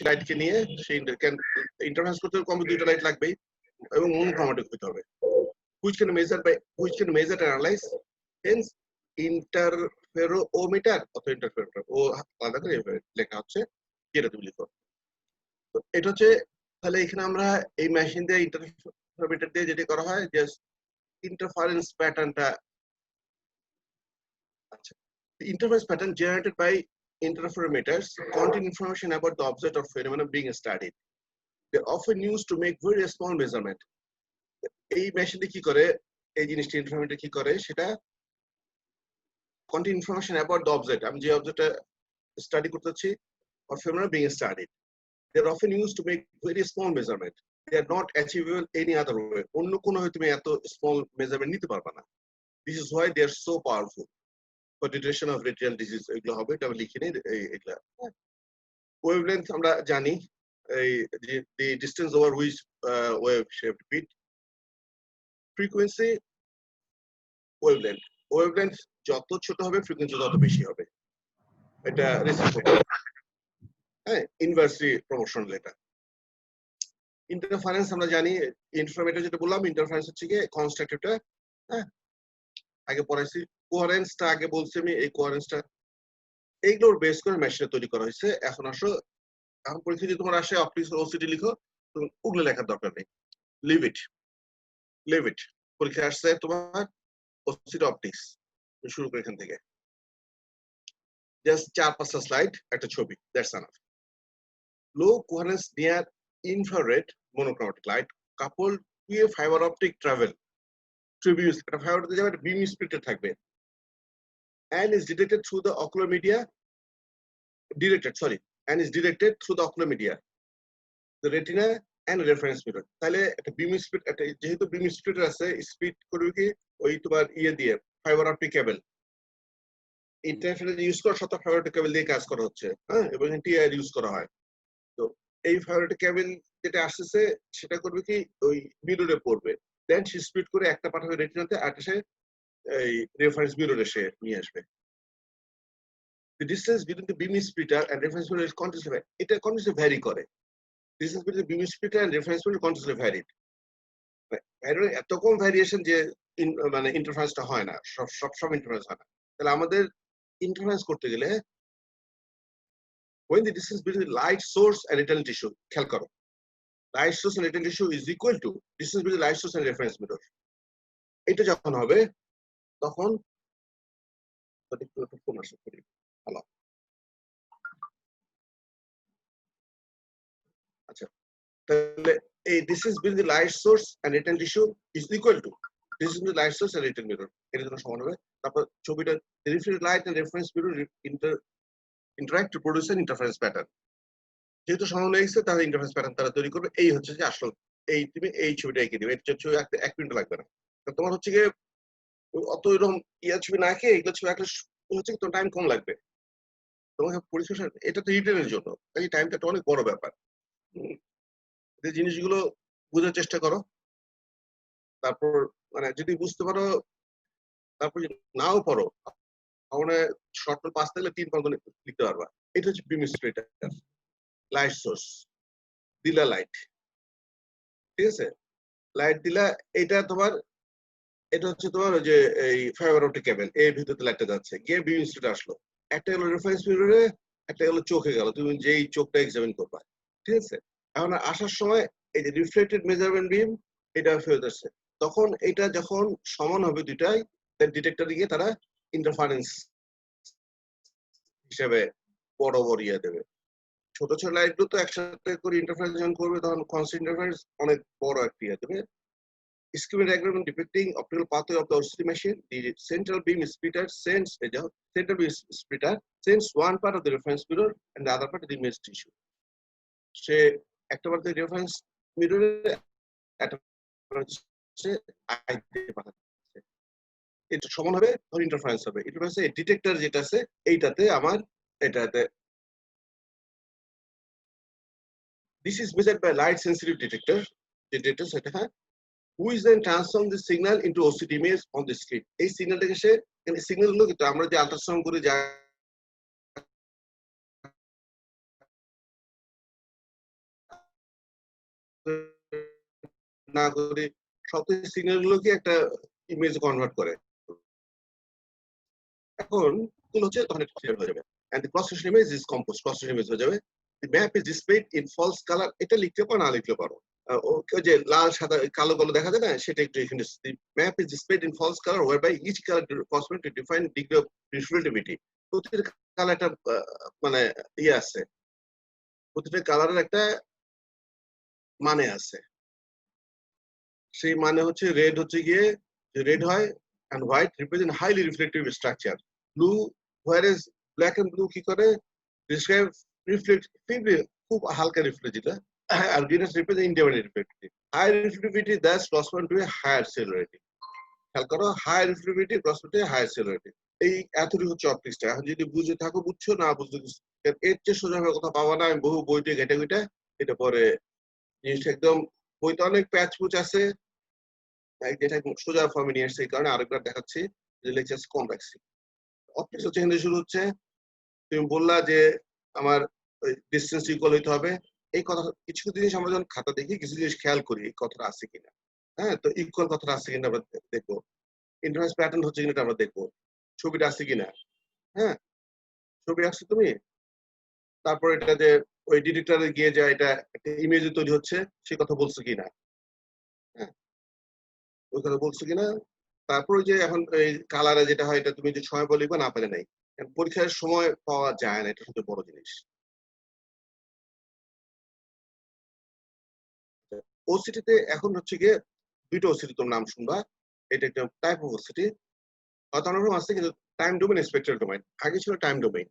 লাইটকে নিয়ে সেই ইন্টারফারেন্স করতে কমপক্ষে দুইটা লাইট লাগবেই এবং মনোক্রোমেটিক হতে হবে which can measure and analyze hence interferometer অথবা ইন্টারফেরোমিটার ও আলাদা করে এইভাবে লেখা হচ্ছে যেটা তুমি লিখো তো এটা হচ্ছে তাহলে এখানে আমরা এই মেশিন দিয়ে ইন্টারফেরোমিটার দিয়ে যেটা করা হয় জাস্ট ইন্টারফারেন্স প্যাটার্নটা আচ্ছা the interference pattern generated by interferometers contain information about the object or phenomenon being studied they're often used to make very small measurement এই মেশিনে কি করে এই জিনিসটা ইন্টারফেরোমিটার কি করে সেটা contain information about the object আমি যে অবজেক্টটা স্টাডি করতেছি or phenomenon being studied they're often used to make very small measurement they are not achievable any other way অন্য কোনো হয় তুমি এত small measurement নিতে পারবে না this is why they are so powerful for detection of retinal disease এগুলো হবে এটা আমি লিখে নিই এগুলা wavelength আমরা জানি এই the distance over which wave shaped beat frequency wavelength যত ছোট হবে ফ্রিকোয়েন্সি তত বেশি হবে এটা রেসিপ্রোকাল হ্যাঁ ইনভার্সলি প্রপোর্শনাল এটা ইন্টারফারেন্স আমরা জানি ইন্টারফেরোমিটার যেটা বললাম ইন্টারফারেন্স হচ্ছে কি কনস্ট্রাকটিভটা হ্যাঁ আগে পড়াইছি কোয়ারেন্সটা আগে বলছি আমি এই কোয়ারেন্সটা এইগুলোর বেস করে মেশিনে তৈরি করা হয়েছে এখন আসো এখন পরীক্ষা যদি তোমার আসে অপটিক্স ওসিটি লিখো তুমি ওগুলো লেখার দরকার নেই লিভ ইট পরীক্ষা আসছে তোমার ওসিটি অপটিক্স শুরু করে এখান থেকে জাস্ট 4-5টা স্লাইড একটা ছবি that's enough low coherence near infrared monochromatic light coupled with a fiber optic travel tributes একটা fiber optic যাবে beam splitter থাকবে and is detected through the ocular media directed through the ocular media the retina and reference mirror তাহলে একটা beam split একটা যেহেতু beam splitter আছে speed করবে কি ওই তোমার দিয়ে fiber optic cable interference use করা শত ফাইবার অপটিক কেবল দিয়ে কাজ করা হচ্ছে হ্যাঁ এবং টিআইআর ইউজ করা হয় তো এই ফাইবার অপটিক কেবল যেটা আসছে সেটা করবে কি ওই মিররে পড়বে দেন সে স্প্লিট করে একটা পাঠাবে রেটিনাতে আর এসে এই রেফারেন্স মিররে এসে নিয়ে আসবে the distance between the beam splitter and reference mirror is continuously এটা continuously vary করে distance between the beam splitter and reference mirror continuously varied এত কম ভ্যারিয়েশন যে মানে ইন্টারফারেন্সটা হয় না সব ইন্টারফারেন্স হয় না তাহলে আমাদের ইন্টারফারেন্স করতে গেলে when the distance between light source and retinal tissue খেয়াল করো light source and retinal tissue is equal to distance between light source and reference mirror এটা যখন হবে তখন ভালো আচ্ছা তাহলে এই distance between the light source and retinal tissue is equal to distance between the light source and retinal mirror এর জন্য সমান হবে তারপর ছবিটা the reflected light and reference mirror interact to produce an interference pattern যেহেতু সমান হয়ে গেছে তাহলে ইন্টারফারেন্স প্যাটার্ন তারা তৈরি করবে এই হচ্ছে যে আসল এই তুমি এই ছবিটা এঁকে দিবে এটা ছবি আঁকতে 1 মিনিট লাগবে না তোমার হচ্ছে গিয়ে অত এরকম ছবি না এঁকে এগুলো ছবি আঁকলে হচ্ছে তোমার টাইম কম লাগবে তোমাকে পরিশেষে এটা তো রিটেনের জন্য এই টাইমটা একটা অনেক বড় ব্যাপার এই জিনিসগুলো বোঝার চেষ্টা করো তারপর মানে যদি বুঝতে পারো তারপর যদি নাও পারো তাহলে শর্ট নোট পাস থাকলে 3 পাঁচ লিখতে পারবা এটা হচ্ছে বিম স্প্লিটার লাইট সোর্স দিলা লাইট ঠিক আছে লাইট দিলা এটা তোমার এটা হচ্ছে তোমার ওই যে এই ফাইবার অপটিক কেবল এর ভিতরে লাইটটা যাচ্ছে গিয়ে বিম স্প্লিটার আসলো একটা হলো রেফারেন্স মিররে একটা হলো চোখে গেল তুমি যেই চোখটা এক্সামিন করবা ঠিক আছে এখন আসার সময় এই যে রিফ্লেক্টেড মেজারমেন্ট বিম এটা ফেরত আসছে তখন এটা যখন সমান হবে দুটাই ডিটেক্টর গিয়ে তারা ইন্টারফারেন্স হিসেবে বড় দেবে ছোট ছোট লাইটগুলো তো একসাথে করে ইন্টারফারেন্স যখন করবে তখন কনস্ট্যান্ট ইন্টারফারেন্স অনেক বড় একটা দেবে schematic diagram depicting optical pathway of the OCT machine the central beam splitter sends one part of the reference mirror and the other part of the image tissue সে একটা part the reference mirror একটা হচ্ছে আইতে পাঠাচ্ছে এটা সমান হবে ধর interference হবে ইন্টারফারেন্স এর ডিটেক্টর যেটা আছে এইটাতে আমার এটাতে this is measured by light sensitive detector the detector সেটা হ্যাঁ who is then transform the signal into OCT image on the screen এই সিগন্যালটাকে সে এই সিগন্যালগুলো কিন্তু আমরা যে আল্ট্রাসাউন্ড করে যা না করি সব সিগন্যাল গুলোকে একটা ইমেজ কনভার্ট করে। এখন হচ্ছে তখন এটা clear হয়ে যাবে and the cross-section image is composed, cross-section image হয়ে যাবে। The map is displayed in false color, এটা লিখতে পারো না লিখতে পারো। ওই যে লাল সাদা কালো কালো দেখা যায় না, সেটা একটু এখানে the map is displayed in false color whereby each color corresponds to define degree of reflectivity। প্রতিটা কালারটা মানে ইয়ে আছে, প্রতিটা কালারের একটা মানে আছে। সেই মানে হচ্ছে রেড হচ্ছে গিয়ে রেড হয় and white represent highly reflective structure. Blue, whereas black and blue কি করে describe reflectivity, খুব হালকা রিফ্লেক্ট যেটা, আর green represent indefinite reflectivity. High reflectivity thus correspond to a higher cellularity. খেয়াল করো, high reflectivity correspond to a higher cellularity. এই এতটুকু হচ্ছে অপটিক্সটা। এখন যদি বুঝে থাকো বুঝছো, না বুঝতে এর চেয়ে সোজা কথা পাবা না। আমি বহু বইতে ঘেটে ঘেটে এটা পরে জিনিসটা একদম, বইতে অনেক প্যাচ পুচ আছে, যেটা সোজা ফর্মে নিয়ে আসছে, এই কারণে আরেকবার দেখাচ্ছি যে লেকচার কম রাখছি। অপটিক্স হচ্ছে এখানে শুরু হচ্ছে, তুমি বললা যে আমার ডিসটেন্স ইকুয়াল হইতে হবে, এই কথা কিছু জিনিস আমরা যখন খাতা দেখি কিছু জিনিস খেয়াল করি এই কথাটা আছে কিনা। হ্যাঁ, তো ইকুয়াল কথাটা আছে কিনা আমরা দেখবো, ইন্টারফেস প্যাটার্ন হচ্ছে কিনা আমরা দেখবো, ছবিটা আছে কিনা। হ্যাঁ, ছবি আসছে তুমি, তারপর এটা যে ওই ডিটেক্টরে গিয়ে যায় এটা একটা ইমেজ তৈরি হচ্ছে, সে কথা বলছে কিনা। হ্যাঁ, ওই কথা বলছো কিনা। তারপর যে এখন এই কালারে যেটা হয়, এটা তুমি যে সময় বলে লিখবে না পারে নাই, পরীক্ষার সময় পাওয়া যায় না, এটা সবচেয়ে বড় জিনিস। ওসিটিতে এখন হচ্ছে গিয়ে দুইটা ওসিটি তোর নাম শুনবা, এটা একটা টাইপ অফ ওসিটি, অটোনমাস আছে কিন্তু টাইম ডোমেইন স্পেকট্রাল ডোমেইন। আগে ছিল টাইম ডোমেইন,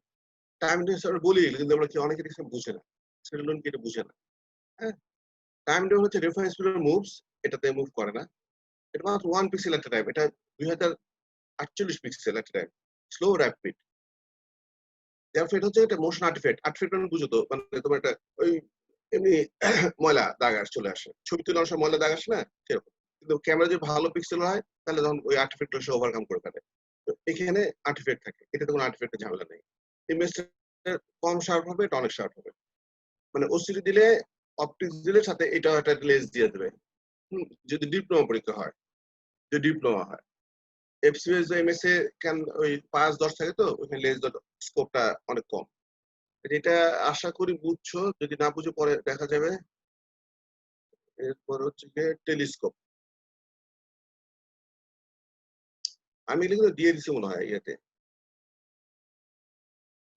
টাইম ডোমেইন আমরা বলি কিন্তু আমরা কি অনেকে দেখে বুঝে না, সেগুলো কি এটা বুঝে না। হ্যাঁ, টাইম ডোমেইন হচ্ছে রেফারেন্স পিরিয়ড মুভস, এটাতে মুভ করে না, এটা মাত্র 1 পিক্সেল একটা টাইম, এটা 2048 পিক্সেল একটা টাইম, স্লো র্যাপিড। এটা হচ্ছে একটা মোশন আর্টিফ্যাক্ট। আর্টিফ্যাক্ট মানে বুঝো তো, মানে তোমার একটা ওই এমনি ময়লা দাগ চলে আসে, ছবি তুলে অনেক সময় ময়লা দাগ আসে না, সেরকম। কিন্তু ক্যামেরা যদি ভালো পিক্সেল হয় তাহলে তখন ওই আর্টিফ্যাক্ট সে ওভারকাম করে ফেলে। তো এখানে আর্টিফ্যাক্ট থাকে, এটাতে কোনো আর্টিফ্যাক্টের ঝামেলা নেই। ইমেজটা কম শার্প হবে, এটা অনেক শার্প হবে। মানে ওসিডি দিলে, অপটিক্স দিলে সাথে এটা একটা লেন্স দিয়ে দেবে। যদি ডিপ্লোমা পরীক্ষা হয়, যদি ডিপ্লোমা হয়, এফসিএস এমএসএ কেন ওই 5-10 থাকে, তো ওখানে লেন্স স্কোপটা অনেক কম। এটা আশা করি বুঝছো, যদি না বুঝে পরে দেখা যাবে। এরপর হচ্ছে গিয়ে টেলিস্কোপ, আমি এগুলো দিয়ে দিচ্ছি মনে হয় ইয়েতে,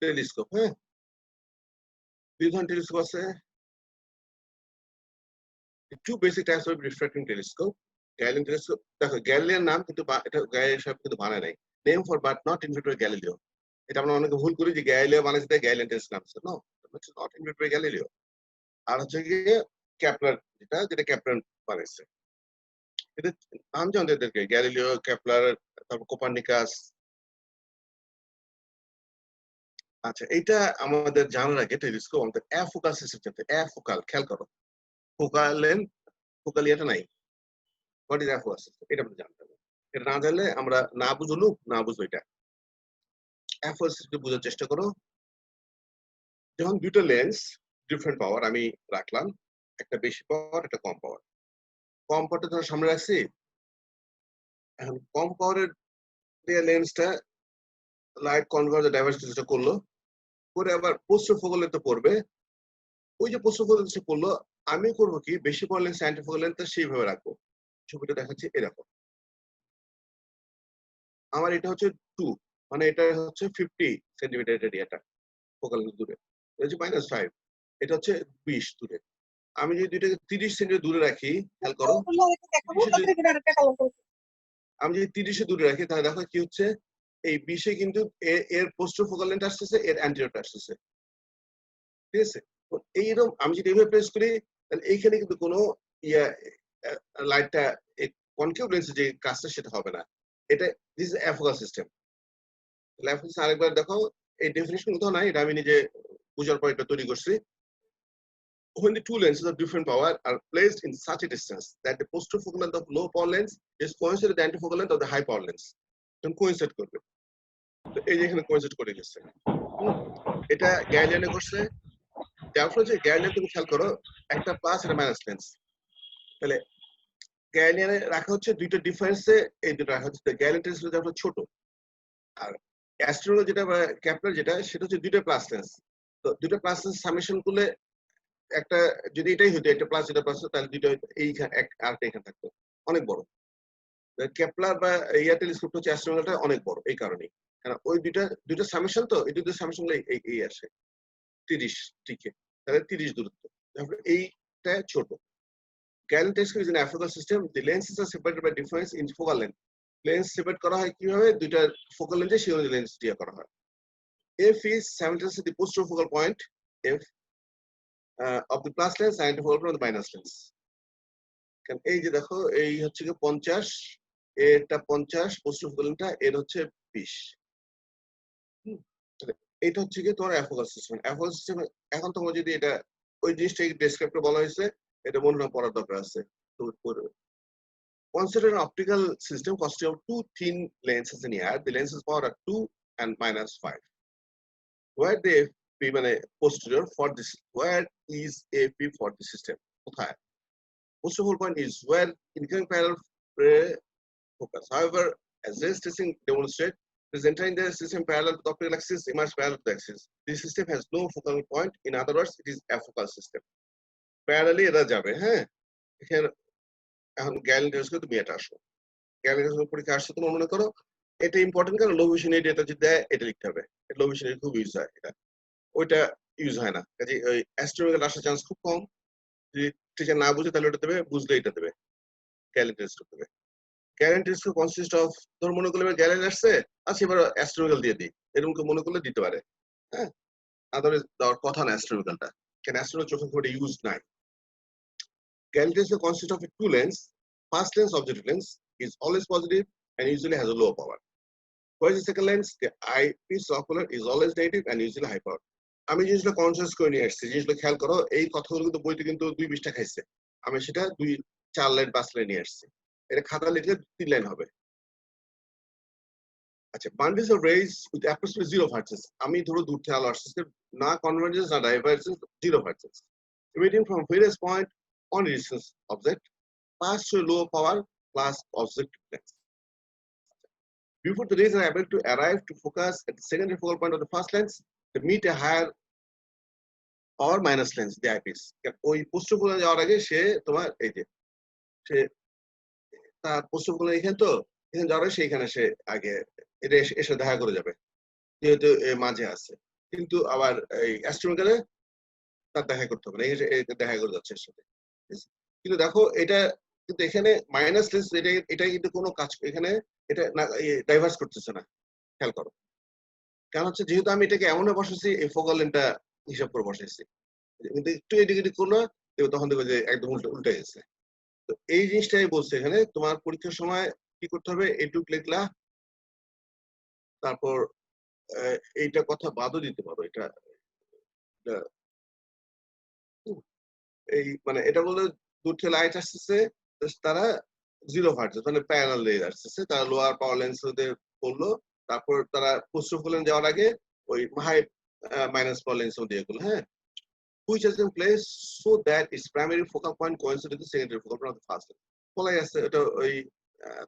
টেলিস্কোপ। হ্যাঁ, দুই ধরনের টেলিস্কোপ আছে। Two basic types of refracting telescope. Galilean telescope, দেখো গ্যালিলিয়ান নাম কিন্তু এটা গ্যালিলিও সব কিন্তু বানায় নাই, name for but not invented Galileo. এটা আমরা অনেকে ভুল করি যে গ্যালিলিও বানাইছে তাই গ্যালিলিয়ান টেলিস্কোপ নামছে, no, it's not invented Galileo. আর হচ্ছে গিয়ে ক্যাপলার, যেটা ক্যাপলার বানাইছে। এটা নাম জানতে এদেরকে, গ্যালিলিও, ক্যাপলার, তারপর কোপার্নিকাস। আচ্ছা, এটা আমাদের জানার আগে টেলিস্কোপ আমাদের অ্যাফোকাল সিস্টেম জানতে। অ্যাফোকাল, খেয়াল করো, ফোকাল লেন্থ, ফোকাল ইয়েটা নাই, হোয়াট ইজ অ্যাফোকাল সিস্টেম, এটা আমাদের জানতে হবে। এটা না জানলে আমরা না বুঝলো না বুঝলো এটা। অ্যাফোকাল সিস্টেম বোঝার চেষ্টা করো। যখন দুটো লেন্স ডিফারেন্ট পাওয়ার আমি রাখলাম, একটা বেশি পাওয়ার, একটা কম পাওয়ার। কম পাওয়ারটা ধরো সামনে রাখছি, এখন কম পাওয়ারের দিয়ে লেন্সটা লাইট কনভার্জ ডাইভার্সিটি করলো, করে আবার পোস্ট ফোকাল লেন্থে পড়বে। ওই যে পোস্ট ফোকাল লেন্সে পড়লো, আমি করবো কি বেশি পাওয়ার লেন্স অ্যান্টি ফোকাল লেন্থটা সেইভাবে রাখবো। ছবিটা দেখাচ্ছি এরকম, আমার এটা হচ্ছে 2, মানে এটা হচ্ছে 50 সেন্টিমিটার এরিয়াটা ফোকাল দূরে, এটা হচ্ছে -5, এটা হচ্ছে 20 দূরে। আমি যদি দুইটাকে 30 সেন্টিমিটার দূরে রাখি, খেয়াল করো, আমি যদি 30 দূরে রাখি তাহলে দেখো কি হচ্ছে, এই 20 কিন্তু এর পোস্ট ফোকাল লেন্থ আসতেছে, এর অ্যান্টিরিয়রটা আসতেছে, ঠিক আছে। এইরকম আমি যদি এভাবে প্রেস করি, তাহলে এইখানে কিন্তু কোনো ইয়া লাইটটা কনকেভ লেন্সে যে কাজটা সেটা হবে না। এটা দিস ইজ অ্যাফোকাল সিস্টেম। অ্যাফোকাল আরেকবার দেখো, এই ডেফিনিশন কোথাও নাই, এটা আমি নিজে বুঝার পর এটা তৈরি করছি। When the two lenses of different power are placed in such a distance that the post-focal length of low power lens is coincident with the antifocal length of the high power lens, then coincide করবে। তো এই যে এখানে coincide করে গেছে। এটা গ্যালিলিয়ানে করছে। যার ফলে যে গ্যালিলিয়ান তুমি খেয়াল করো, একটা প্লাস একটা মাইনাস লেন্স, তাহলে গ্যালিলিয়ানে রাখা হচ্ছে দুইটা ডিফারেন্সে, এই দুটো রাখা হচ্ছে। গ্যালিলিয়ান টেলিস্কোপ যেটা ছোট, আর অ্যাস্ট্রোনমি যেটা বা কেপলার যেটা, সেটা হচ্ছে দুইটা প্লাস লেন্স। তো দুইটা প্লাস লেন্স সামেশন করলে একটা, যদি এটাই হতো একটা প্লাস এটা প্লাস, তাহলে দুইটা এইখানে আরেকটা এখানে থাকতো, অনেক বড়। কেপলার বা ইয়ার টেলিস্কোপ হচ্ছে অ্যাস্ট্রোনমিটা অনেক বড় এই কারণেই, কারণ ওই দুইটা সামেশন, তো এই দুটো সামেশন এই আসে 30 টিকে, তাহলে 30 দূরত্ব। তারপরে এইটা ছোট। Galileo telescope is an afocal system. The lenses are separated by difference in focal length. Lens separate করা হয় কিভাবে? দুইটা ফোকাল লেন্থে সেই অনুযায়ী লেন্স দিয়ে করা হয়। F is simultaneously the posterior focal point F of the plus lens and focal point of the minus lens. কারণ এই যে দেখো, এই হচ্ছে কি 50, এটা 50 posterior focal lengthটা, এর হচ্ছে 20। এটা হচ্ছে কি তোমার অ্যাফোকাল সিস্টেম। অ্যাফোকাল সিস্টেম এখন তোমরা যদি এটা ওই জিনিসটা ডেসক্রাইবটা বলা হয়েছে, এটা মনে না পড়ার দরকার আছে। তো consider an optical system consisting of two thin lenses in air. The lenses power are 2 and -5. Where the FP মানে posterior for this, where is AP for the system? কোথায়? Posterior focal point is where incoming parallel focus. However, as race tracing demonstrate, is entering the system parallel to the optical axis, emerge parallel to the axis. This system has no focal point. In other words, it is afocal system. Parallelly এরা যাবে, হ্যাঁ? এখানে এখন Galileo telescope তুমি এটা আসো। Galileo telescope পরীক্ষা আসছে, তোমার মনে করো এটা ইম্পর্টেন্ট, কারণ লো ভিশন এটা যদি দেয় এটা লিখতে হবে। লো ভিশন খুব ইউজ হয়, এটা ওইটা ইউজ হয় না। কাজে ওই অ্যাস্ট্রোনমিক্যাল আসার চান্স খুব কম। যদি টিচার না বুঝে তাহলে ওটা দেবে, বুঝলে এটা দেবে, গ্যালিলিও টেলিস্কোপ দেবে। গ্যালিলিও টেলিস্কোপ কনসিস্ট অফ, তোর মনে করলে গ্যালিলিও আসছে, আচ্ছা এবার অ্যাস্ট্রোনমিক্যাল দিয়ে দিই, এরকম কেউ মনে করলে দিতে পারে, হ্যাঁ। আদারওয়াইজ দেওয়ার কথা না অ্যাস্ট্রোনমিক্যালটা, কেন অ্যাস্ট্রোনমিক্যাল চোখে খুব ইউজ নাই। Galileo telescope consist of two lens. First lens, objective lens, is always positive and usually has a low power. Whereas the second lens, the eyepiece ocular, is always negative and usually high power. আমি জিনিসটা conscious করে নিয়ে আসছি, জিনিসগুলো খেয়াল করো। এই কথাগুলো কিন্তু বইতে কিন্তু 2 পৃষ্ঠা খাইছে, আমি সেটা 2-4 লাইন 5 লাইন নিয়ে আসছি। এটা খাতা লিখলে 3 লাইন হবে। আচ্ছা, bundles of rays with approximately 0 hertz, আমি ধরো দূর থেকে আলো আসছে, না কনভার্জেন্স না divergence, 0 hertz, emitting from various point on a distance object, pass through low power plus object length. Before the rays are able to arrive to focus at the secondary focal point of the first lens, they meet a higher power minus lens, the eyepiece. ওই পোস্টফোকালে যাওয়ার আগে সে তোমার এই যে সে তার পোস্টফোকালে এখানে, তো এখানে যাওয়ার আগে সেইখানে সে আগে এটা এসে দেখা করে যাবে, যেহেতু মাঝে আছে। কিন্তু আবার এই অ্যাস্ট্রোনমিক্যালে তার দেখা করতে হবে না, দেখা করে যাচ্ছে এর সাথে। কিন্তু দেখো এটা কিন্তু এখানে মাইনাস লেন্স, এটা কিন্তু কোনো কাজ এখানে এটা ডাইভার্স করতেছে না, খেয়াল করো। কারণ হচ্ছে যেহেতু আমি এটাকে এমন বসাইছি, এই ফোকাল লেন্থটা হিসাব করে বসাইছি, কিন্তু একটু এদিকে করলো তখন দেখবে যে একদম উল্টে গেছে। তো এই জিনিসটাই বলছে এখানে, তোমার পরীক্ষার সময় কি করতে হবে, এইটুক লিখলা, তারপর এইটা কথা বাদও দিতে পারো। এটা এই মানে এটা বলতে দূর থেকে লাইট আসতেছে, তারা 0 হার্টজ মানে প্যারালাল রে আসতেছে, তারা লোয়ার পাওয়ার লেন্স দিয়ে করলো, তারপর তারা পোস্টফোকাল যাওয়ার আগে ওই হাই মাইনাস পাওয়ার লেন্স দিয়ে করলো, হ্যাঁ। Which has been placed so that its primary focal point coincides with the secondary focal point of the first lens. বলা যাচ্ছে এটা ওই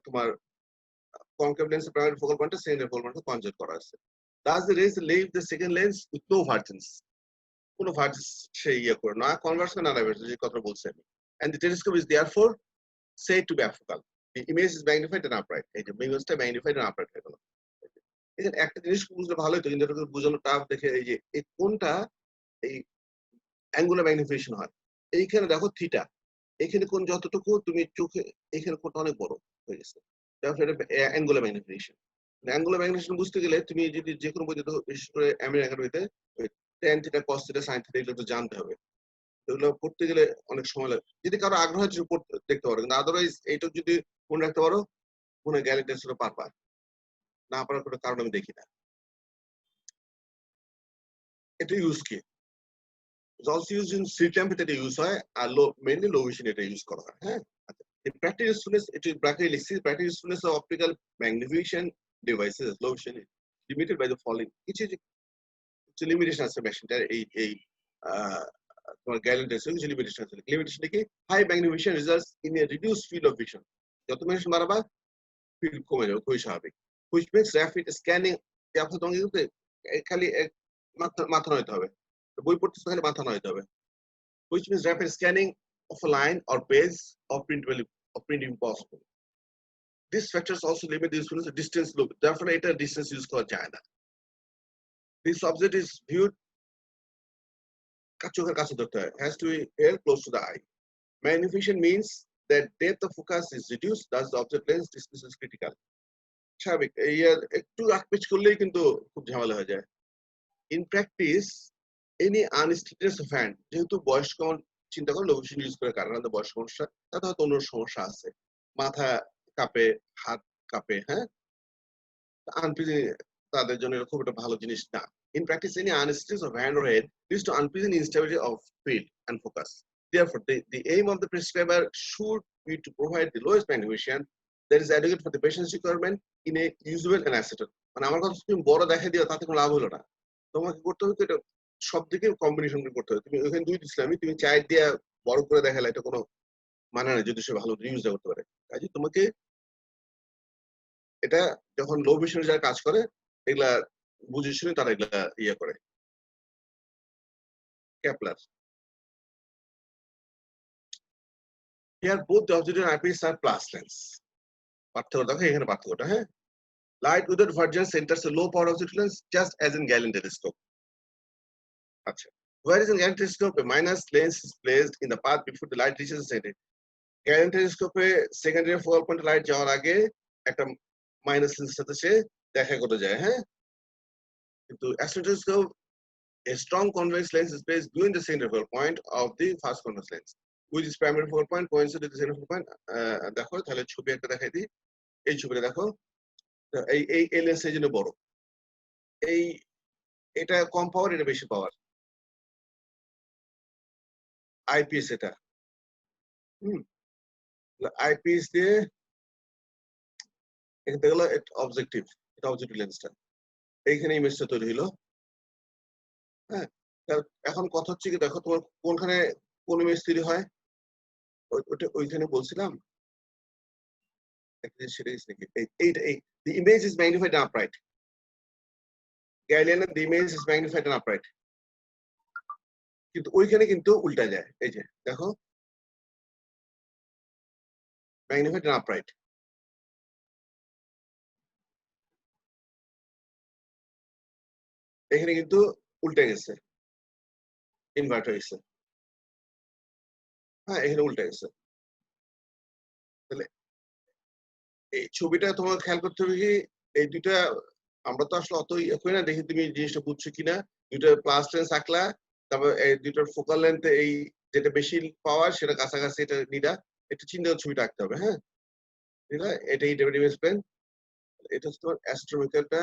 তোমার concave lens primary focal point secondary focal point conjugate করা আছে। Thus the rays leave the second lens with no vergence, কোনো ভার্জেন্স সে ইয়ে করে না, কনভার্সন না ডাইভার্জেন্স, যে কথা বলছি আমি। And the telescope is therefore said to be afocal. The image is magnified and upright. এই যে ইমেজটা ম্যাগনিফাইড এন্ড আপরাইট হয়ে গেল। এখানে একটা জিনিস বুঝলে ভালো হতো, কিন্তু এটা বোঝানো টাফ দেখে, এই যে এই কোনটা এই অ্যাঙ্গুলার ম্যাগনিফিকেশন হয়, এইখানে দেখো থিটা, এখানে কোন যতটুকু তুমি চোখে, এখানে কোনটা অনেক বড় হয়ে গেছে, তারপরে এটা অ্যাঙ্গুলার ম্যাগনিফিকেশন। অ্যাঙ্গুলার ম্যাগনিফিকেশন বুঝতে গেলে তুমি যদি যে কোনো বইতে, বিশেষ করে আমেরিকান একাডেমিতে tan theta cos theta sine theta এগুলো তো জানতে হবে। এগুলো পড়তে গেলে অনেক সময় লাগে, যদি কারো আগ্রহ আছে দেখতে পারো, কিন্তু আদারওয়াইজ এইটা যদি মনে রাখতে পারো, মনে হয় গ্যালিলিও টেলিস্কোপ পারবা। না পারার কোনো কারণ আমি দেখি না। এটা ইউজ কি? It's also used in street lamp, এটা ইউজ হয়, আর মেইনলি লো ভিশন এটা ইউজ করা হয়, হ্যাঁ। The practical usefulness, it is bracket practical usefulness of optical magnification devices, low vision, is limited by the following. It's a limitation আছে মেশিনটার, এই তোমার গ্যালেন টেলিস্কোপ কিছু লিমিটেশন আছে। লিমিটেশন কি? High magnification results in a reduced field of vision. যত magnification বাড়াবা field কমে যাবে, খুবই স্বাভাবিক। Which means rapid scanning. এখন তোমাকে কিন্তু খালি মাথা নড়াইতে হবে, বই পড়তেছে খালি মাথা নড়াইতে হবে। Which means rapid scanning of a line or page of print impossible. These factors also limit the usefulness of distance look. Therefore, এটা distance use করা যায় না। This object is viewed চোখের কাছে ধরতে হয়, has to be held close to the eye. Magnification means that depth of focus is reduced, thus the object lens distance is critical. স্বাভাবিক, এই একটু আকপিচ করলেই কিন্তু খুব ঝামেলা হয়ে যায়। In practice, any unsteadiness of hand, যেহেতু বয়স্ক চিন্তা করে লো ভিশন ইউজ করে কারণ বয়স্ক সমস্যা, তাতে হয়তো অন্য সমস্যা আছে, মাথা কাঁপে, হাত কাঁপে, হ্যাঁ, আনপ্লিজিং, তাদের জন্য খুব একটা ভালো জিনিস না। In practice, any unsteadiness of hand or head leads to unpleasant instability of field and focus. Therefore, the aim of the prescriber should be to provide the lowest magnification that is adequate for the patient's requirement in a usable and acceptable. মানে আমার কথা তুমি বড় দেখা দিও তাতে কোনো লাভ হলো না, তোমাকে করতে হবে এটা সব দিকে কম্বিনেশন করতে হবে। তুমি ওখানে 2 দিছিলাম, তুমি 4 দিয়ে বড় করে দেখালে এটা কোনো মানে না, যদি সে ভালো ইউজ করতে পারে। কাজে তোমাকে এটা যখন লো ভিশনে যারা কাজ করে এগুলা বুঝে শুনে তারা এগুলা ইয়ে করে। Kepler, here both the objective and eyepiece are plus lens. পার্থক্য দেখো এখানে পার্থক্যটা, হ্যাঁ। Light without divergence enters a low power objective lens just as in Galen telescope. আচ্ছা, whereas in Galen telescope a minus lens is placed in the path before the light reaches the center. Galen telescope a secondary focal point light যাওয়ার আগে একটা minus লেন্সের সাথে সে দেখা করতে যায়, হ্যাঁ। কিন্তু astro telescope a strong convex lens is placed during the center focal point of the fast convex lens, which is primary focal point coincides with the center focal point. দেখো তাহলে ছবি একটা দেখাই দিই, এই ছবিটা দেখো, এই এই এই লেন্স এই জন্য বড়, এই এটা কম পাওয়ার, এটা বেশি পাওয়ার আইপিএস এটা। আইপিএস দিয়ে এটা হলো অবজেক্টিভ, এটা অবজেক্টিভ লেন্সটা, এইখানে ইমেজটা তৈরি হলো, হ্যাঁ। এখন কথা হচ্ছে কি, দেখো তোমার কোনখানে কোন ইমেজ তৈরি হয়, ওইটা ওইখানে বলছিলাম সেটা নাকি এই the image is magnified and upright. Galilean the image is magnified and upright, কিন্তু ওইখানে কিন্তু উল্টা যায়, এই যে দেখো magnified and upright, এখানে কিন্তু উল্টে গেছে, ইনভার্ট হয়ে গেছে, হ্যাঁ, এখানে উল্টে গেছে। তাহলে এই ছবিটা তোমাকে খেয়াল করতে হবে কি, এই দুইটা আমরা তো আসলে অত ইয়ে করি না, দেখি তুমি জিনিসটা বুঝছো কিনা। দুইটা প্লাস লেন্স আঁকলা, তারপর এই দুইটার ফোকাল লেন্থ এই যেটা বেশি পাওয়ার সেটা কাছাকাছি এটা নিলা, একটু চিন্তা করে ছবিটা আঁকতে হবে, হ্যাঁ। ঠিক আছে, এটা ইমেজ প্লেন, এটা হচ্ছে তোমার অ্যাস্ট্রোনমিক্যালটা।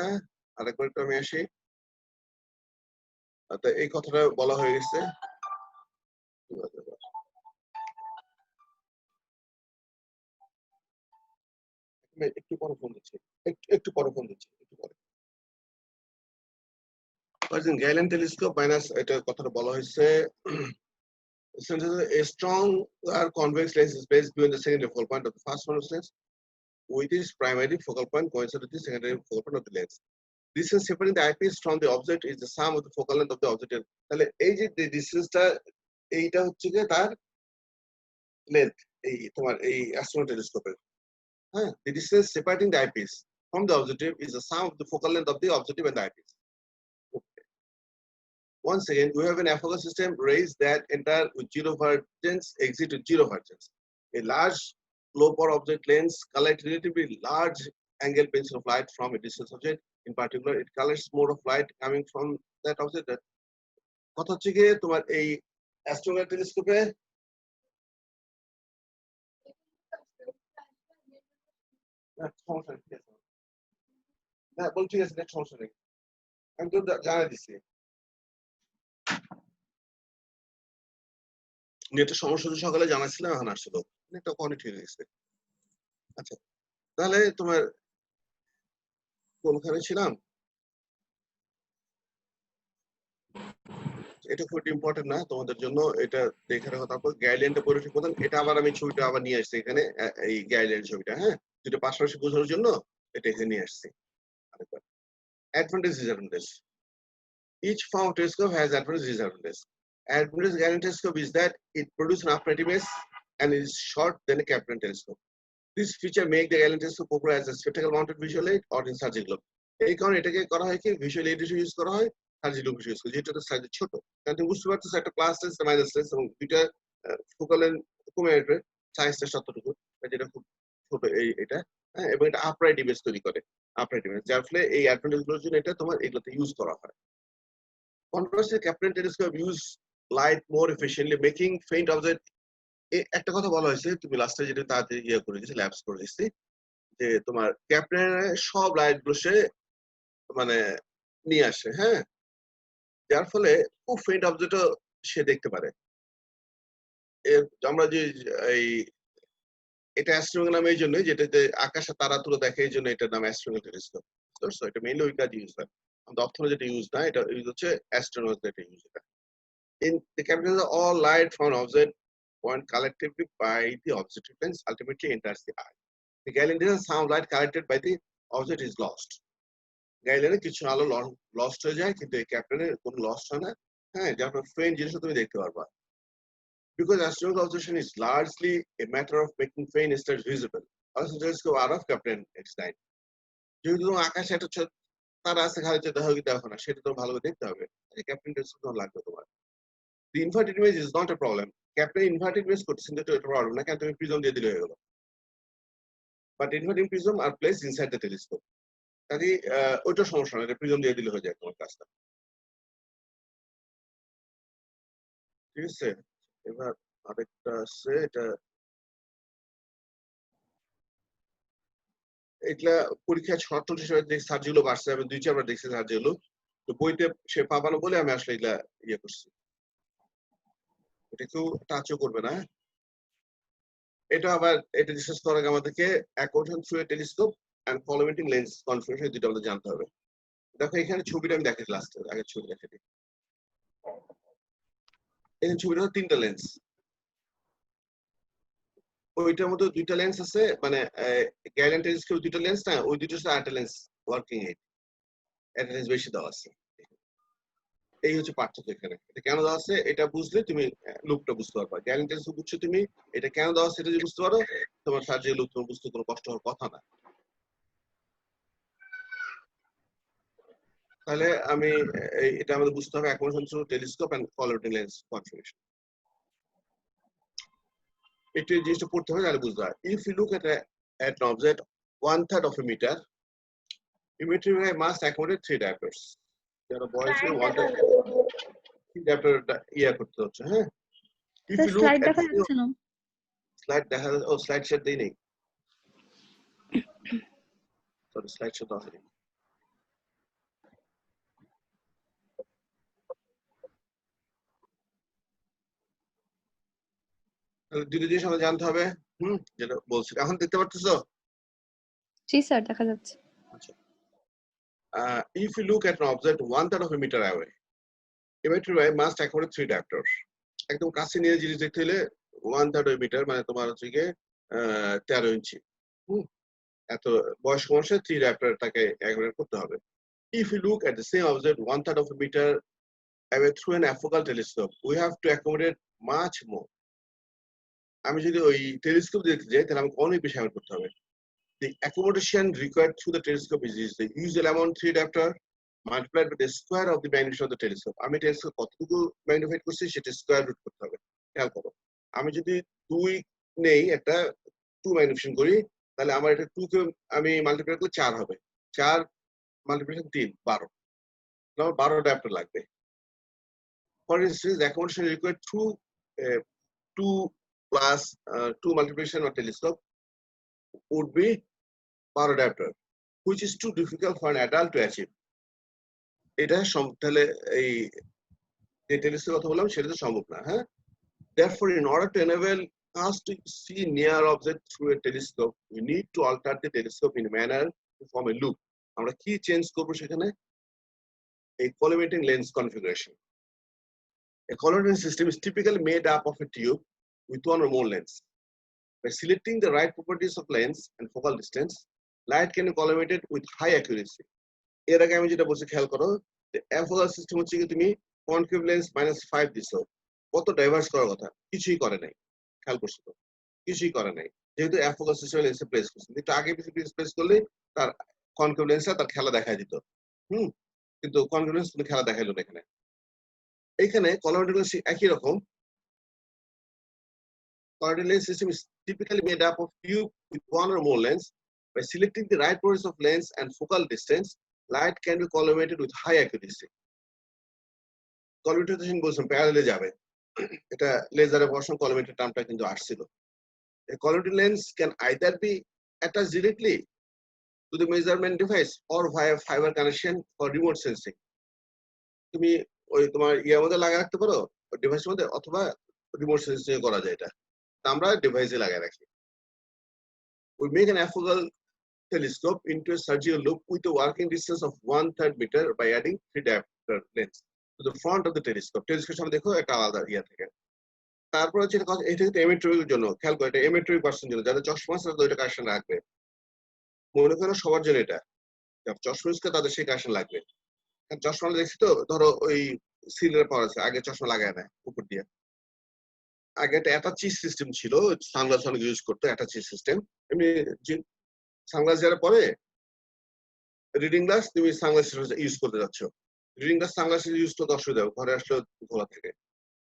আরেকবার একটু আমি আসি, এই কথাটা বলা হয়ে গেছে। একটু পরে ফোন দিচ্ছি, একটু পরে ফোন দিচ্ছি, একটু পরে। গ্যালেন টেলিস্কোপ মাইনাস, এটা কথাটা বলা হয়েছে। A strong convex lens is placed between the secondary focal point of the first convex lens with its primary focal point coincides with the secondary focal point of the lens. Distance separating the eyepiece from the object is the sum of the focal length of the object. তাহলে এই যে ডিসটেন্সটা, এইটা হচ্ছে যে তার length, এই তোমার এই অ্যাস্ট্রোনমিক্যাল টেলিস্কোপের, হ্যাঁ। The distance separating the eyepiece from the objective is the sum of the focal length of the objective and the eyepiece. Okay. Once again, we have an afocal system rays that enter with zero divergence, exit with zero divergence. A large low power object lens collects relatively large angle pencil of light from a distant object. In particular, it collects mode of light coming from that object. That কথা হচ্ছে কি, তোমার এই astronomical টেলিস্কোপে সমস্যা নেই, হ্যাঁ বল, ঠিক আছে, সমস্যা নেই, আমি তো জানাই দিচ্ছি। নেটের সমস্যা তো সকালে জানাচ্ছিলাম, এখন আসছিল নেটটা কখনই ঠিক হয়ে গেছে। আচ্ছা, তাহলে তোমার কোনখানে ছিলাম, এটা খুব ইম্পর্টেন্ট না তোমাদের জন্য, এটা দেখে রাখো। তারপর গাইডলাইনটা পড়ে ঠিক মতন, এটা আবার আমি ছবিটা আবার নিয়ে আসছি এখানে, এই গাইডলাইন ছবিটা, হ্যাঁ, দুটো পাশাপাশি বোঝানোর জন্য এটা এখানে নিয়ে আসছি। আরেকবার, advantage disadvantage, each form of telescope has advantage and disadvantage. Advantage of Galilean telescope is that it produces an upright image and is short than a Kepler telescope. This feature make the Galilean telescope popular as a spectacle mounted visual aid or in surgical globe. এই কারণে এটাকে করা হয় কি visual aid হিসেবে use করা হয়, surgical use করা হয়, যেটা তো সাইজে ছোট। কারণ তুমি বুঝতে পারছো একটা প্লাস লেন্স মাইনাস লেন্স এবং দুইটা ফোকাল লেন্থ কমে আসবে, সাইজটা ততটুকু, যেটা খুব ছোট এটা, হ্যাঁ, এবং এটা আপরাইট ইমেজ তৈরি করে, আপরাইট ইমেজ, যার ফলে এই অ্যাডভান্টেজ গুলোর জন্য এটা তোমার এগুলোতে ইউজ করা হয়। Conversely, Kepler telescope use light more efficiently, making faint object. একটা কথা বলা হয়েছে, তুমি লাস্টে যেটা তাড়াতাড়ি ইয়ে করে দিয়েছি, ল্যাপস করে দিয়েছি, যে তোমার ক্যাপ্টেনের সব লাইট গুলো সে মানে নিয়ে আসে, হ্যাঁ, যার ফলে খুব ফেইন্ট অবজেক্টও সে দেখতে পারে। আমরা যে এই এটা অ্যাস্ট্রোনমিক্যাল নাম এই জন্য, যেটাতে আকাশে তারা তুলে দেখে, এই জন্য এটার নাম অ্যাস্ট্রোনমিক্যাল টেলিস্কোপ। বুঝতে এটা মেইনলি ওই কাজে ইউজ হয়। আমাদের অপথনে যেটা ইউজ না, এটা ইউজ হচ্ছে অ্যাস্ট্রোনমিক্যাল, এটা ইউজ এটা। In the capitals, all light from an object point collectively by the objective lens ultimately enters the eye. The Galilean sound light collected by the object is lost. Galilean কিছু আলো lost হয়ে যায়, কিন্তু এই ক্যাপ্টেনে কোনো lost হয় না, হ্যাঁ, যার ফলে ফেইন্ট জিনিসটা তুমি দেখতে পারবা। Because astronomical observation is largely a matter of making faint stars visible. Also, telescope out of Kepler its night. যেহেতু তোমার আকাশে একটা তারা আছে, খালি দেখো না, সেটা তো ভালো করে দেখতে হবে, ক্যাপ্টেন টেলিস্কোপ লাগবে তোমার। The inverted image is not a problem. Kepler inverted image করতেছে, কিন্তু এটা প্রবলেম না, কারণ তুমি প্রিজম দিয়ে দিলে হয়ে গেল। But inverting prism are placed inside the telescope. কাজে ওইটা সমস্যা না, এটা প্রিজম দিয়ে দিলে হয়ে যায় তোমার কাজটা। ঠিক আছে, এবার আরেকটা আছে, এটা পরীক্ষায় শর্ট নোট হিসেবে দেখি সার্জিগুলো বাড়ছে, আমি 2-4 বার দেখছি সার্জিগুলো, তো বইতে সে পাবানো বলে আমি আসলে এগুলা ইয়ে করছি। এটা কেউ টাচও করবে না। এটা আবার এটা ডিসকাস করার আগে আমাদেরকে according through a telescope and collimating lens configuration দুটো আমাদের জানতে হবে। দেখো এখানে ছবিটা আমি দেখাই, লাস্টে আগের ছবি দেখাই। এই ছবিটা 3টা লেন্স, ওইটার মধ্যে 2টা লেন্স আছে, মানে গ্যালেন টেলিস্কোপ 2টা লেন্স না, ওই দুটোর সাথে আরেকটা লেন্স ওয়ার্কিং এ, একটা লেন্স বেশি দেওয়া আছে। এই হচ্ছে পার্থক্য এখানে। এটা কেন দেওয়া আছে এটা বুঝলে তুমি লুপটা বুঝতে পারবা। গ্যালেন টেলিস্কোপ বুঝছো তুমি, এটা কেন দেওয়া আছে এটা যদি বুঝতে পারো, তোমার সার্জিক্যাল লুপ তোমার বুঝতে কোনো কষ্ট হওয়ার কথা না। তাহলে আমি এটা আমাদের বুঝতে হবে accommodation through telescope and collimating lens configuration. এটা জিনিসটা পড়তে হবে, তাহলে বুঝতে হবে। If you look at an object 1/3 of a meter, imagery must accommodate 3 diopters. যারা বয়সে 3 diopter ইয়া করতে হচ্ছে, হ্যাঁ। If you look slide at দেখা যাচ্ছে না। স্লাইড দেখা, ও স্লাইড শেয়ার দেই নেই, সরি স্লাইড শেয়ার দাও নেই। তাহলে দুটো জিনিস আমাদের জানতে হবে, যেটা বলছি। এখন দেখতে পারতেছো? জি স্যার, দেখা যাচ্ছে। আচ্ছা, if you look at an object 1/3 of a meter away, imagery must accommodate 3 diopters. একদম কাছে নিয়ে জিনিস দেখতে হলে 1/3 of a meter মানে তোমার হচ্ছে গিয়ে 13 ইঞ্চি, এত বয়স্ক মানুষের 3 diopter তাকে অ্যাকোমোডেট করতে হবে। If you look at the same object 1/3 of a meter away through an afocal telescope, we have to accommodate much more. আমি যদি ওই টেলিস্কোপ দেখতে যাই, তাহলে আমাকে অনেক বেশি অ্যাকোমোডেট করতে হবে। The accommodation required through the telescope is the usual amount 3 diopter multiplied by the square of the magnitude of the telescope. আমি টেলিস্কোপ কতটুকু ম্যাগনিফাইড করছি সেটা স্কয়ার রুট করতে হবে। খেয়াল করো, আমি যদি 2 নেই, একটা 2 ম্যাগনিফিকেশন করি, তাহলে আমার এটা 2 কে আমি মাল্টিপ্লাই করলে 4 হবে। 4 মাল্টিপ্লিকেশন 3 12, আমার 12 ডায়োপ্টার লাগবে। For instance, the accommodation required through 2 plus 2 multiplication of telescope would be 12 diopter, which is too difficult for an adult to achieve. এটা তাহলে এই যে টেলিস্কোপ কথা বললাম সেটা তো সম্ভব না, হ্যাঁ। Therefore, in order to enable us to see near object through a telescope, we need to alter the telescope in a manner to form a loop. আমরা কি চেঞ্জ করব সেখানে? এই collimating lens configuration. A collimating system is typically made up of a tube with one or more lenses. By selecting the right properties of lens and focal distance, light can be collimated with high accuracy. এর আগে আমি যেটা বলছি খেয়াল করো, যে অ্যাফোকাল system হচ্ছে কি তুমি কনকেভ লেন্স -5 দিছো, কত ডাইভার্স করার কথা, কিছুই করে নাই। খেয়াল করছো তো, কিছুই করে নাই, যেহেতু অ্যাফোকাল সিস্টেম লেন্সে প্লেস করছে, একটু আগে পিছনে প্লেস করলে তার কনকেভ লেন্সটা তার খেলা দেখায় দিত। কিন্তু কনকেভ লেন্স কোনো খেলা দেখাইলো না এখানে। এইখানে collimating lens একই রকম। Collimating lens system is typically made up of tube with one or more lens. By selecting the right properties of lens and focal distance, light can be collimated with high accuracy. Collimatation বলছেন প্যারালালে যাবে, এটা লেজারে বসানো collimated টার্মটা কিন্তু আসছিল। A collimating lens can either be attached directly to the measurement device or via fiber connection for remote sensing. তুমি ওই তোমার ইয়ার মধ্যে লাগায় রাখতে পারো, ডিভাইসের মধ্যে, অথবা রিমোট সেন্সিং করা যায় এটা। আমরা ডিভাইসে লাগায় রাখি। We make an afocal telescope into a surgical loop with a working distance of 1/3 meter by adding 3 diopter lens to the front of the telescope. Telescope সামনে দেখো একটা আলাদা ইয়া থেকে। তারপর হচ্ছে এটা কিন্তু এমেট্রপিকের জন্য, খেয়াল করো এটা এমেট্রপিক পার্সনের জন্য, যাদের চশমা আছে তাদের এটা কানেকশন রাখবে। মনে করো সবার জন্য এটা, চশমা ইউজ করে তাদের সেই কানেকশন লাগবে। চশমা দেখছি তো, ধরো ওই সিলের পাওয়ার আছে, আগে চশমা লাগায় না উপর দিয়ে। আগে একটা অ্যাটাচি সিস্টেম ছিল, সানগ্লাস অনেক ইউজ করতো অ্যাটাচি সিস্টেম। এমনি সানগ্লাস যারা পরে রিডিং গ্লাস, তুমি সানগ্লাস ইউজ করতে যাচ্ছ, রিডিং গ্লাস সানগ্লাস ইউজ করতে অসুবিধা হবে, ঘরে আসলে ঘোলা থাকে,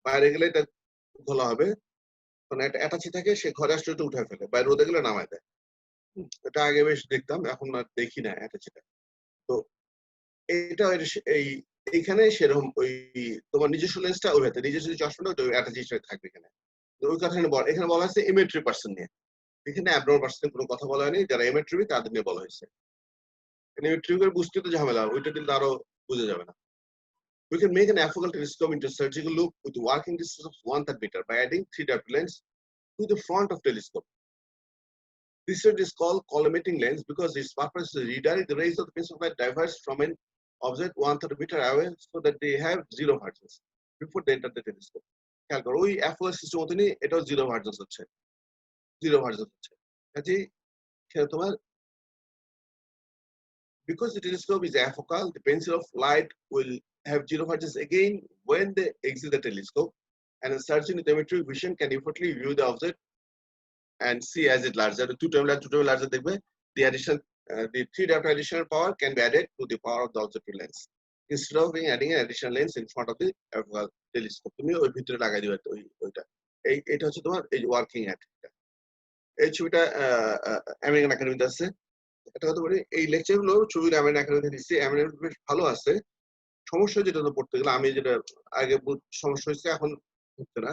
বাইরে গেলে এটা ঘোলা হবে, কারণ একটা অ্যাটাচি থাকে, সে ঘরে আসলে এটা উঠে ফেলে, বাইরে রোদে গেলে নামায় দেয়। এটা আগে বেশ দেখতাম, এখন আর দেখি না অ্যাটাচিটা। তো এটা এইখানে সেরকম ওই তোমার নিজস্ব লেন্সটা ওই হাতে, নিজস্ব চশমাটা ওই অ্যাটাচি হিসেবে থাকবে এখানে। ওই কথা এখানে বলা হয়েছে এমেট্রি পার্সন নিয়ে, এখানে অ্যাবনর্মাল পার্সন কোনো কথা বলা হয়নি, যারা এমেট্রি তাদের নিয়ে বলা হয়েছে। এমেট্রি বুঝতে তো ঝামেলা, ওইটা দিলে আরো বোঝা যাবে না। We can make an afocal telescope into a surgical loop with a working distance of 1/3 meter by adding 3 diopter lens to the front of telescope. This method is called collimating lens because its purpose is to redirect the rays of the principal light diverged from an object 1/3 meter away so that they have zero vergence before they enter the telescope. খেয়াল করো ওই অ্যাফোকাল system মতনই এটাও zero ভার্জেন্স হচ্ছে, zero ভার্জেন্স হচ্ছে। কাজেই তোমার because the telescope is afocal, the pencil of light will have zero vergence again when they exit the telescope, and a surgeon with emetric vision can effortlessly view the object and see as it larger. Two times larger, the addition, the 3 diopter additional power can be added to the power of the objective lens instead of being adding an additional lens in front of the afocal telescope. তুমি ওই ভিতরে লাগাই দিবে ওইটা। এটা হচ্ছে তোমার এই ওয়ার্কিং অ্যাট। এই ছবিটা আমেরিকান একাডেমিতে আছে। একটা কথা বলি, এই লেকচার গুলো ছবিগুলো আমেরিকান একাডেমিতে দিচ্ছি, আমেরিকান বেশ ভালো আছে। সমস্যা যেটা পড়তে গেলে আমি যেটা আগে সমস্যা হয়েছে, এখন হচ্ছে না।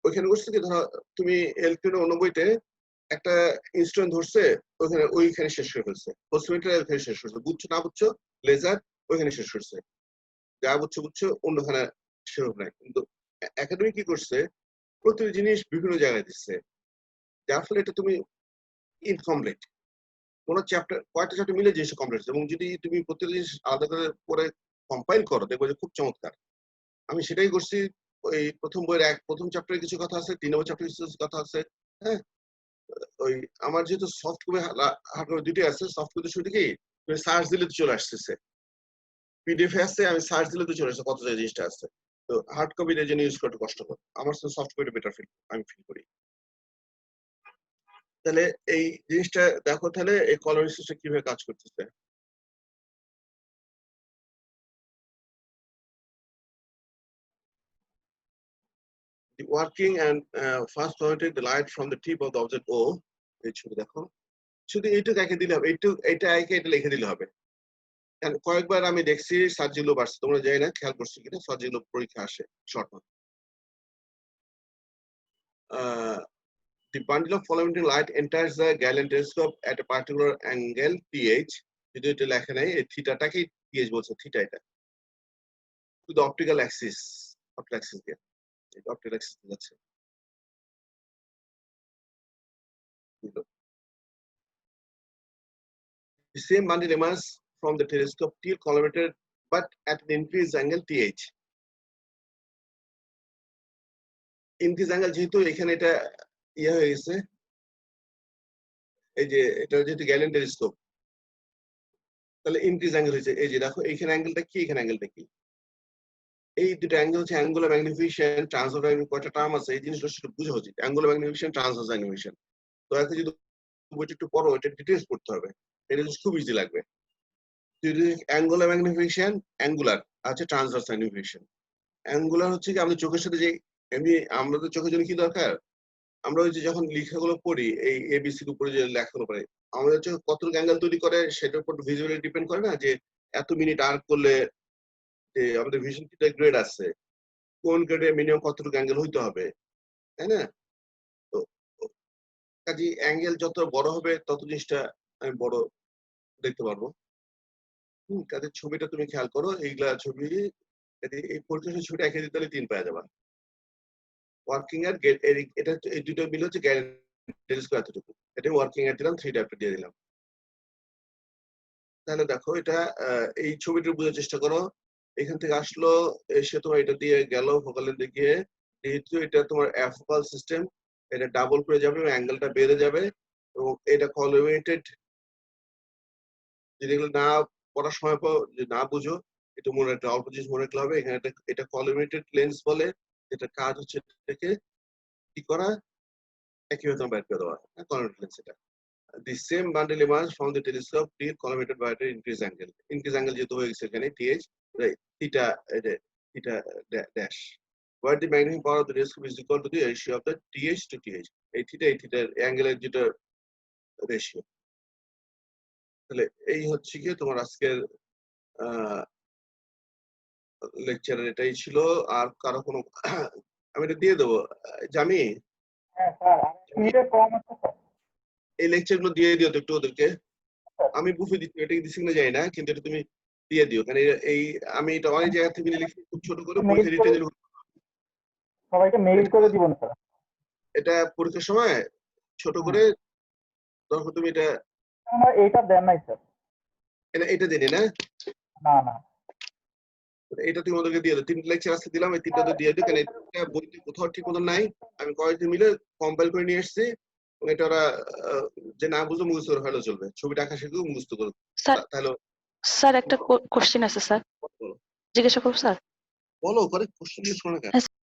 ওইখানে বসছে কি, ধরো তুমি L390 একটা ইনস্ট্রুমেন্ট ধরছে, ওইখানে শেষ হয়ে ফেলছে, পোস্টোমিটার ওইখানে শেষ হচ্ছে, বুঝছো না বুঝছো লেজার ওইখানে শেষ হচ্ছে, যা বুঝছো অন্যখানে সেরকম নাই। কিন্তু একাডেমি কি করছে, প্রতিটি জিনিস বিভিন্ন জায়গায় দিচ্ছে, যার ফলে এটা তুমি ইনকমপ্লিট, কোন চ্যাপ্টার কয়েকটা চ্যাপ্টার মিলে জিনিস কমপ্লিট, এবং যদি তুমি প্রত্যেকটা জিনিস আলাদা করে কম্পাইল করো দেখবো যে খুব চমৎকার। আমি সেটাই করছি। ওই প্রথম বইয়ের প্রথম চ্যাপ্টারে কিছু কথা আছে, 3 নম্বর চ্যাপ্টারে কিছু কথা আছে। হ্যাঁ, ওই আমার যেহেতু সফট কপি হার্ড কপি দুটোই আছে, সফট কপি শুধু কি তুমি সার্চ দিলে তো চলে আসতেছে, পিডিএফ আছে, আমি সার্চ দিলে তো চলে আসছে কত জায়গায় জিনিসটা আছে। তো হার্ড কপির জন্য ইউজ করতে কষ্টকর, আমার সফট কপিটা বেটার আমি ফিল করি। তাহলে এই জিনিসটা দেখো, তাহলে এই কলোনি সিস্টেম কিভাবে কাজ করতেছে। The working and first pointed the light from the tip of the object O, এই ছবি দেখো, শুধু এইটুকু এঁকে দিলে হবে, এটা এঁকে এটা লিখে দিলে হবে। কয়েকবার আমি দেখছি সার্জিলো আসছে, তোমরা জানি না খেয়াল করছো কিনা, সার্জিলো পরীক্ষা আসে short note. The bundle of collimating light enters the Galilean telescope at a particular angle th, যদি এটা লেখা নাই, এই থিটাটাকে th বলছে, থিটা এটা, to the optical axis, optical axis দিয়ে, এটা optical axis যাচ্ছে। The same bundle emerges from the telescope till collimated but at an increased angle th. Increase angle যেহেতু এখানে এটা ইয়ে হয়ে গেছে, এই যে এটা যেহেতু গ্যালেন টেলিস্কোপ, তাহলে ইনক্রিজ অ্যাঙ্গেল হয়েছে। এই যে দেখো এইখানে অ্যাঙ্গেলটা কি, এখানে অ্যাঙ্গেলটা কি, এই দুটো অ্যাঙ্গেল হচ্ছে অ্যাঙ্গুলার ম্যাগনিফিকেশন, ট্রান্সভার্স কয়টা টার্ম আছে এই জিনিসটা সেটা বোঝা উচিত। অ্যাঙ্গুলার ম্যাগনিফিকেশন, ট্রান্সভার্স অ্যানিমেশন, তো এখন যদি বইটা একটু পড়ো, এটা ডিটেলস পড়তে হবে, এটা খুব ইজি লাগবে। অ্যাঙ্গুলার ম্যাগনিফিকেশন, অ্যাঙ্গুলার আছে ট্রান্সভার্স অ্যানিমেশন। অ্যাঙ্গুলার হচ্ছে কি আমাদের চোখের সাথে যে এমনি আমাদের চোখের জন্য কি দরকার, আমরা ওই যে যখন লেখাগুলো পড়ি এই এবিসির উপরে যে লেখাগুলো পড়ে, আমাদের চোখে কতটুকু অ্যাঙ্গেল তৈরি করে সেটার উপর ভিজুয়ালি ডিপেন্ড করে না, যে এত মিনিট আর্ক করলে যে আমাদের ভিশন কিটা গ্রেড আছে, কোন গ্রেডে মিনিমাম কতটুকু অ্যাঙ্গেল হইতে হবে, তাই না? তো কাজে অ্যাঙ্গেল যত বড় হবে তত জিনিসটা আমি বড় দেখতে পারবো। কাজে ছবিটা তুমি খেয়াল করো, এইগুলা ছবি, এই পরীক্ষার ছবিটা এঁকে দিতে হলে 3 পাওয়া যাবে। ওয়ার্কিং এর এটা এই দুটো মিলে হচ্ছে গ্যারেন্টি স্কয়ার এতটুকু, এটা ওয়ার্কিং এর দিলাম 3 একটা দিয়ে দিলাম। তাহলে দেখো এটা এই ছবিটা বোঝার চেষ্টা করো, এখান থেকে আসলো, এসে তোমার এটা দিয়ে গেল ফোকালের দিকে, যেহেতু এটা তোমার অ্যাফোকাল সিস্টেম, এটা ডাবল করে যাবে এবং অ্যাঙ্গেলটা বেড়ে যাবে, এবং এটা কলিমিটেড, যদি এগুলো না পড়ার সময় যদি না বুঝো, এটা মনে রাখতে অল্প জিনিস মনে রাখতে হবে। এখানে এটা কলিমিটেড লেন্স বলে, যেটা কাজ হচ্ছে এটাকে কি করা, একইভাবে তোমার বের করে দেওয়া, কলিমিটেড লেন্স এটা। The same bundle emerged from the telescope T collimated by the increased angle. Increased angle যেহেতু হয়ে গেছে এখানে TH, right, theta, theta dash. Where the magnetic power of the telescope is equal to the ratio of the TH to TH. এই theta angle এর যেটা ratio. তাহলে এই হচ্ছে কি তোমার আজকের লেকচারের এটাই ছিল। আর কারো কোনো আমি এটা দিয়ে দেবো জামি, হ্যাঁ স্যার, মিনিটের কম আছে স্যার। এই লেকচার গুলো দিয়ে দিও তো একটু ওদেরকে। আমি বুফে দিচ্ছি, এটা দিচ্ছি কিনা জানি না, কিন্তু এটা তুমি দিয়ে দিও, কারণ এই আমি এটা অনেক জায়গা থেকে লিখি খুব ছোট করে পরীক্ষা দিতে গেলে সবাইকে মেইল করে দিব না স্যার। এটা পরীক্ষার সময় ছোট করে তখন তুমি এটা আমার এইটা দেন নাই স্যার। এটা দিনি না, না না, এটা তুমি ওদেরকে দিয়ে দাও। 3 লেকচার আজকে দিলাম, এই 3টা তো দিয়ে দিও, কারণ এটা বইতে কোথাও ঠিক মতো নাই। আমি কয়েকদিন মিলে কম্পাইল করে নিয়ে এসেছি, এবং এটা ওরা যে না বুঝো মুখস্থ করে হলেও চলবে, ছবিটা আঁকা শিখেও মুখস্থ করো। তাহলে স্যার একটা কোশ্চেন আছে স্যার, বলো জিজ্ঞাসা করব স্যার? বলো করে কোশ্চেন জিজ্ঞেস করো না কেন?